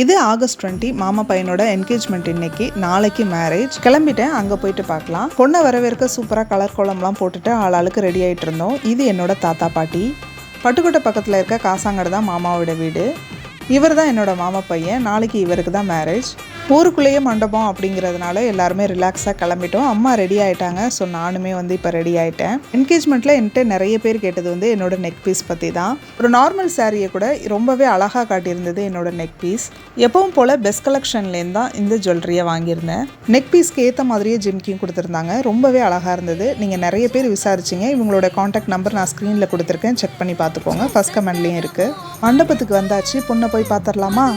இது ஆகஸ்ட் 20 மாமா பையனோட என்கேஜ்மெண்ட் இன்னைக்கு. நாளைக்கு மேரேஜ். கிளம்பிட்டேன், அங்கே போயிட்டு பார்க்கலாம். பொண்ணை வரவேற்க சூப்பராக கலர் கோலம்லாம் போட்டுட்டு ஆளாளுக்கு ரெடி ஆகிட்டு இருந்தோம். இது என்னோட தாத்தா பாட்டி. பட்டுக்கோட்டை பக்கத்தில் இருக்க காசாங்கடை தான் மாமாவோட வீடு. இவர் தான் என்னோட மாமா பையன். நாளைக்கு இவருக்கு தான் மேரேஜ். ஊருக்குள்ளேயே மண்டபம் அப்படிங்கிறதுனால எல்லாருமே ரிலாக்ஸாக கிளம்பிட்டோம். அம்மா ரெடி ஆகிட்டாங்க. ஸோ நானுமே இப்போ ரெடி ஆகிட்டேன். என்கேஜ்மெண்ட்டில் என்கிட்ட நிறைய பேர் கேட்டது என்னோட நெக் பீஸ் பற்றி தான். ஒரு நார்மல் சாரியை கூட ரொம்பவே அழகாக காட்டியிருந்தது என்னோட நெக் பீஸ். எப்பவும் போல் பெஸ்ட் கலெக்ஷன்லேருந்து தான் இந்த ஜுவல்லரியை வாங்கியிருந்தேன். நெக் பீஸ்க்கு ஏற்ற மாதிரியே ஜிம்கியும் கொடுத்துருந்தாங்க. ரொம்பவே அழகாக இருந்தது. நீங்கள் நிறைய பேர் விசாரிச்சிங்க. இவங்களோட காண்டாக்ட் நம்பர் நான் ஸ்க்ரீனில் கொடுத்துருக்கேன். செக் பண்ணி பார்த்துக்கோங்க. ஃபர்ஸ்ட் கமெண்ட்லேயும் இருக்குது. மண்டபத்துக்கு வந்தாச்சு. பொண்ணை போய் பார்த்துடலாமா?